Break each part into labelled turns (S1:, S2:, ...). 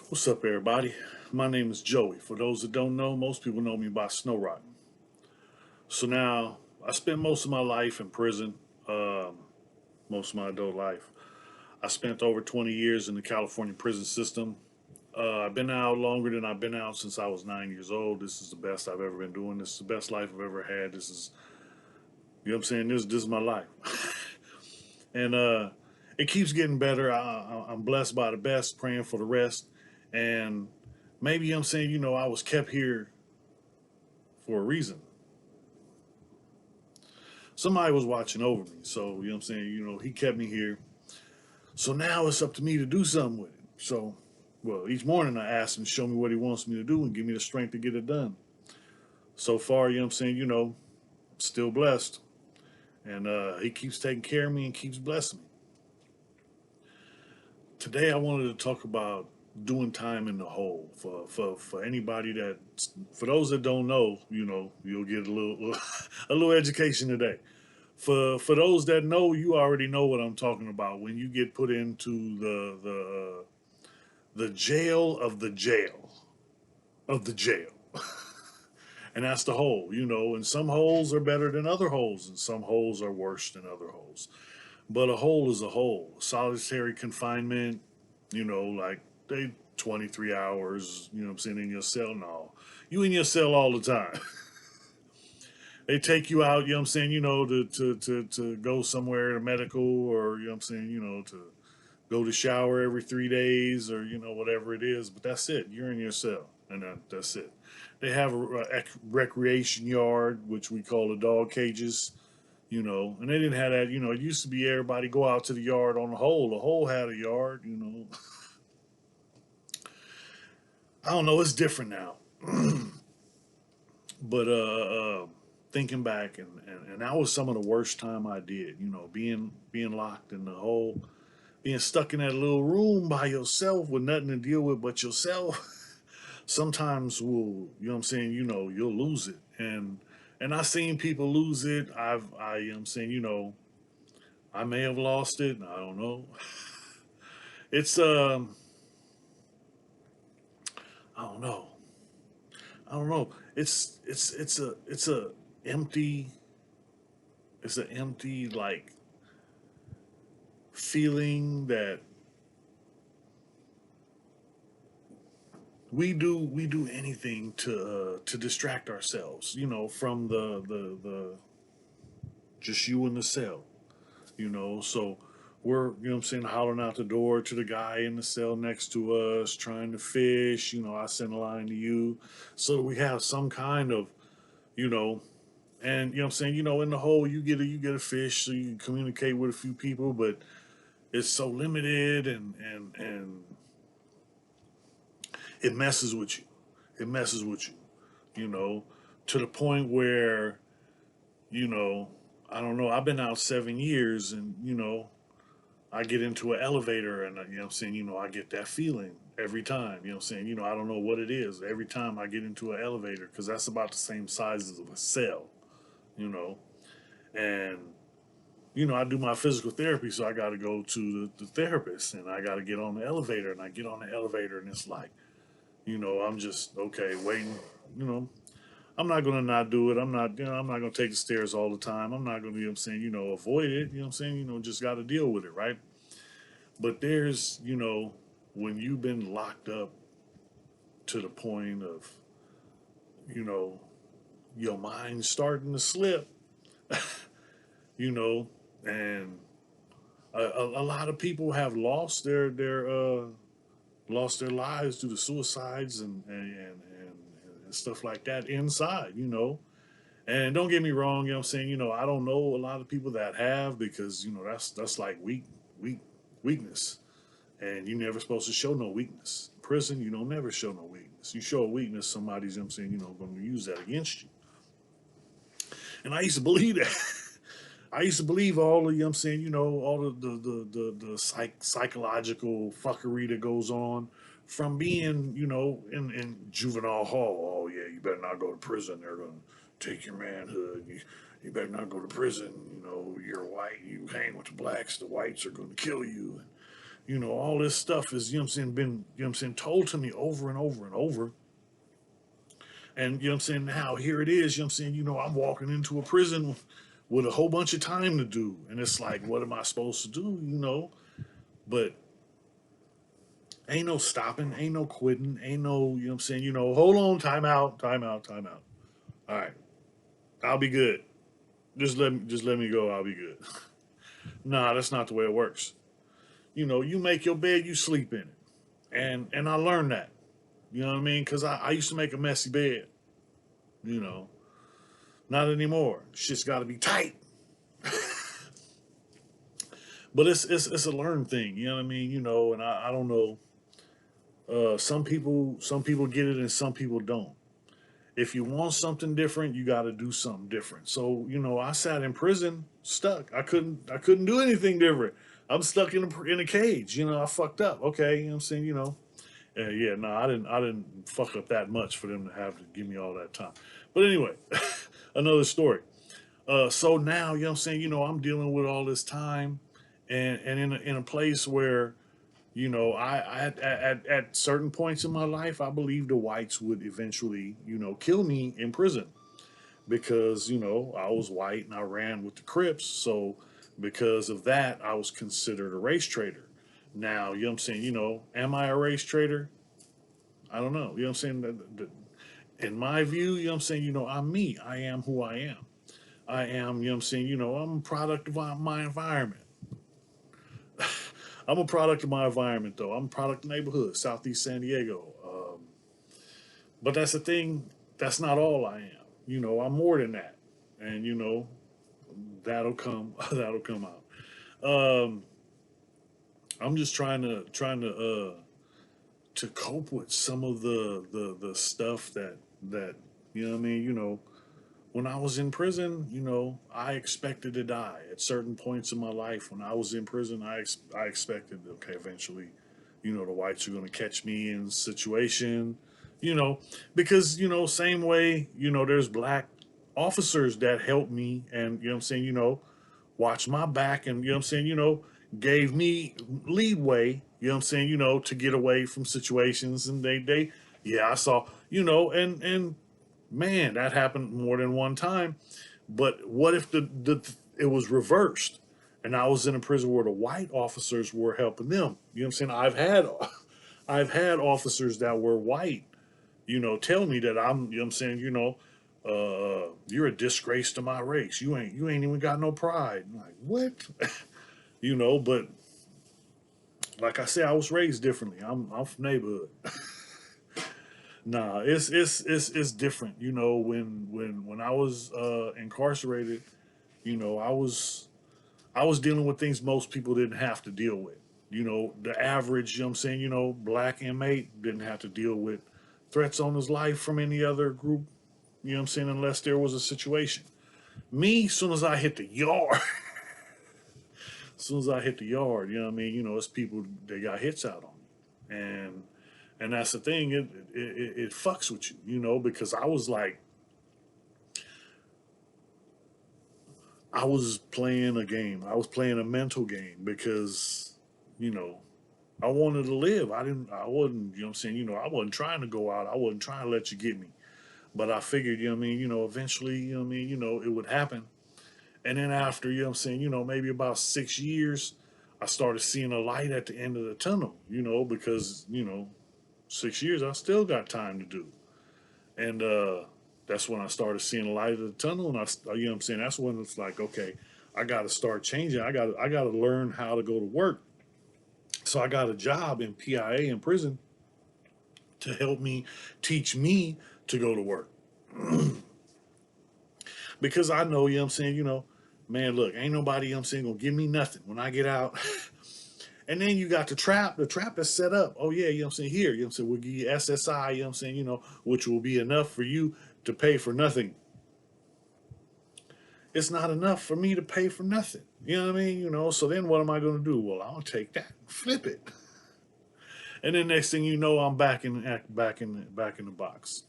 S1: What's up, everybody? My name is Joey. For those that don't know, most people know me by Snow Rock. So now, I spent most of my life in prison, most of my adult life. I spent over 20 years in the California prison system. I've been out longer than I've been out since I was 9 years old. This is the best I've ever been doing. This is the best life I've ever had. This is, you know what I'm saying? This is my life. And it keeps getting better. I'm blessed by the best, praying for the rest. And maybe, you know what I'm saying, I was kept here for a reason. Somebody was watching over me. So, you know what I'm saying? He kept me here. So now it's up to me to do something with it. So, well, each morning I ask him to show me what he wants me to do and give me the strength to get it done. So far, you know what I'm saying? Still blessed. And he keeps taking care of me and keeps blessing me. Today I wanted to talk about doing time in the hole for anybody that for those that don't know, you'll get a little a little education today. For those that know, you already know what I'm talking about when you get put into the jail of the jail of the jail. And that's the hole, and some holes are better than other holes and some holes are worse than other holes. But a hole is a hole. Solitary confinement, like they 23 hours, you know what I'm saying, in your cell. No. You in your cell all the time. They take you out, you know what I'm saying, to go somewhere to medical or, you know what I'm saying, to go to shower every 3 days or, whatever it is. But that's it. You're in your cell. And that's it. They have a recreation yard, which we call the dog cages, and they didn't have that. It used to be everybody go out to the yard on the hole. The hole had a yard. I don't know. It's different now. But thinking back, and that was some of the worst time I did. Being locked in the hole, being stuck in that little room by yourself with nothing to deal with but yourself. Sometimes will you know what I'm saying. You'll lose it, and I've seen people lose it. You know what I'm saying. I may have lost it. I don't know. It's I don't know. I don't know. It's a empty it's an empty like feeling that we do anything to distract ourselves, from the just you in the cell, so we're, I'm saying, hollering out the door to the guy in the cell next to us, trying to fish, I send a line to you so that we have some kind of, you know, and I'm saying, in the hole you get a fish so you can communicate with a few people, but it's so limited and it messes with you. It messes with you, you know, to the point where, you know, I don't know, I've been out 7 years and, I get into an elevator and, I'm saying, I get that feeling every time, I'm saying, I don't know what it is. Every time I get into an elevator, because that's about the same size as a cell, you know, and, I do my physical therapy, so I got to go to the therapist and I got to get on the elevator and I get on the elevator and it's like, I'm just, okay, waiting, you know, I'm not gonna not do it. I'm not gonna take the stairs all the time. I'm not gonna, avoid it. You know what I'm saying? Just gotta deal with it, right? But there's, when you've been locked up to the point of, you know, your mind starting to slip, you know, and a lot of people have lost their lives due to suicides and stuff like that inside, And don't get me wrong, I'm saying, I don't know a lot of people that have because, that's like weak weakness. And you're never supposed to show no weakness. In prison, you don't never show no weakness. You show a weakness, somebody's, I'm saying, going to use that against you. And I used to believe that. I used to believe all of, I'm saying, all of the psychological fuckery that goes on from being, in juvenile hall. Oh, yeah, you better not go to prison. They're going to take your manhood. You better not go to prison. You're white. You hang with the blacks. The whites are going to kill you. All this stuff is, been, told to me over and over and over. And, now here it is, I'm walking into a prison with a whole bunch of time to do. And it's like, what am I supposed to do? But ain't no stopping, ain't no quitting, ain't no, hold on, time out, time out, time out. All right, I'll be good. Just let me go, I'll be good. Nah, that's not the way it works. You make your bed, you sleep in it. And I learned that. You know what I mean? Because I used to make a messy bed. You know, not anymore. Shit's got to be tight. But it's a learned thing. You know what I mean? And I don't know. Some people get it and some people don't. If you want something different, you got to do something different. So I sat in prison, stuck. I couldn't do anything different. I'm stuck in a cage. I fucked up. Okay, I'm saying. Yeah, no, I didn't fuck up that much for them to have to give me all that time. But anyway, another story. So now, I'm saying, I'm dealing with all this time, and in a place where, I at certain points in my life, I believe the whites would eventually, kill me in prison because I was white and I ran with the Crips. So because of that, I was considered a race traitor. Now, saying, am I a race traitor? I don't know. I'm saying? In my view, I'm saying, I'm me. I am who I am. I am, I'm saying, I'm a product of my environment. I'm a product of my environment, though. I'm a product of the neighborhood, Southeast San Diego. But that's the thing. That's not all I am. I'm more than that, and that'll come. That'll come out. Um, I'm just trying to cope with some of the stuff that you know what I mean. When I was in prison, I expected to die at certain points in my life. When I was in prison, I expected, okay, eventually, the whites are going to catch me in a situation, you know, because, same way, there's black officers that helped me and, I'm saying, watch my back and, I'm saying, gave me leadway, I'm saying, to get away from situations. And yeah, I saw, and man, that happened more than one time. But what if the it was reversed, and I was in a prison where the white officers were helping them? I'm saying? I've had officers that were white, tell me that I'm saying, you're a disgrace to my race. You ain't even got no pride. I'm like, what? But like I said, I was raised differently. I'm from neighborhood. Nah, it's different. When I was incarcerated, I was dealing with things most people didn't have to deal with. The average, I'm saying, black inmate didn't have to deal with threats on his life from any other group, I'm saying, unless there was a situation. Me, as soon as I hit the yard, as soon as I hit the yard, you know what I mean, it's people, they got hits out on me. And that's the thing, it fucks with you, because I was like, I was playing a game. I was playing a mental game because, you know, I wanted to live. I wasn't, I'm saying, I wasn't trying to go out. I wasn't trying to let you get me. But I figured, eventually, it would happen. And then after, I'm saying, maybe about 6 years, I started seeing a light at the end of the tunnel, because, 6 years, I still got time to do. And that's when I started seeing the light of the tunnel. And I'm saying, that's when it's like, okay, I got to start changing. I got to learn how to go to work. So I got a job in PIA in prison to help me teach me to go to work. Because I know, I'm saying, man, look, ain't nobody, I'm saying, gonna give me nothing when I get out. And then you got the trap that's set up. Oh yeah, I'm saying, here, I'm saying, we'll give you SSI, I'm saying, which will be enough for you to pay for nothing. It's not enough for me to pay for nothing. You know what I mean? So then what am I gonna do? Well, I'll take that, flip it. And then next thing you know, I'm back in the box.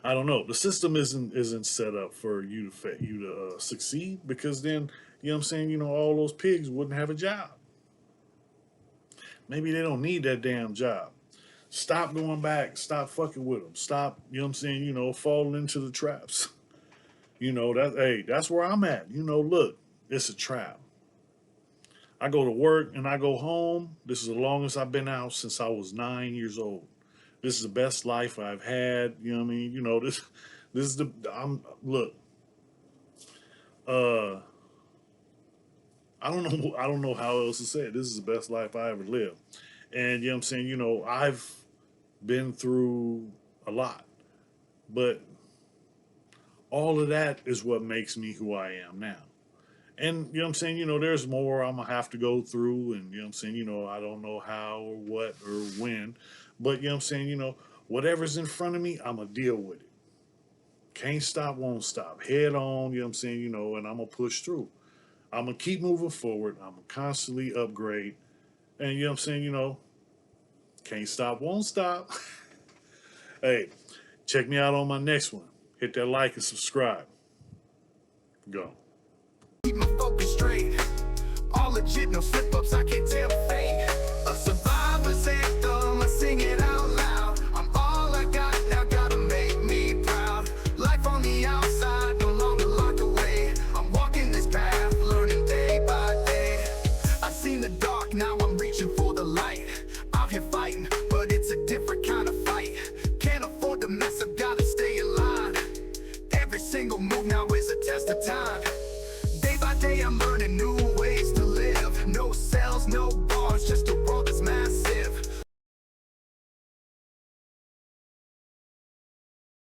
S1: I don't know. The system isn't set up for you to succeed, because then you know what I'm saying, all those pigs wouldn't have a job. Maybe they don't need that damn job. Stop going back. Stop fucking with them. Stop, falling into the traps. That's where I'm at. Look, it's a trap. I go to work and I go home. This is the longest I've been out since I was 9 years old. This is the best life I've had. You know what I mean? This is the I'm look. Uh, I don't know how else to say it. This is the best life I ever lived, and you know what I'm saying. I've been through a lot, but all of that is what makes me who I am now. And you know what I'm saying, there's more I'm gonna have to go through, and you know what I'm saying, I don't know how or what or when, but you know what I'm saying, whatever's in front of me, I'm gonna deal with it. Can't stop, won't stop. Head on, you know what I'm saying, and I'm gonna push through. I'm gonna keep moving forward. I'm gonna constantly upgrade. And you know what I'm saying, can't stop, won't stop. Hey, check me out on my next one. Hit that like and subscribe. Go.
S2: Keep my focus straight. All legit, no slip ups, I can't tell fate. A survivor's anthem, I sing it out loud. I'm all I got, now gotta make me proud. Life on the outside, no longer locked away. I'm walking this path, learning day by day. I've seen the dark, now I'm reaching for the light. Out here fighting, but it's a different kind of fight. Can't afford to mess up, gotta stay in line. Every single move now is a test of time. Day by day I'm learning new ways to live. No cells, no bars, just a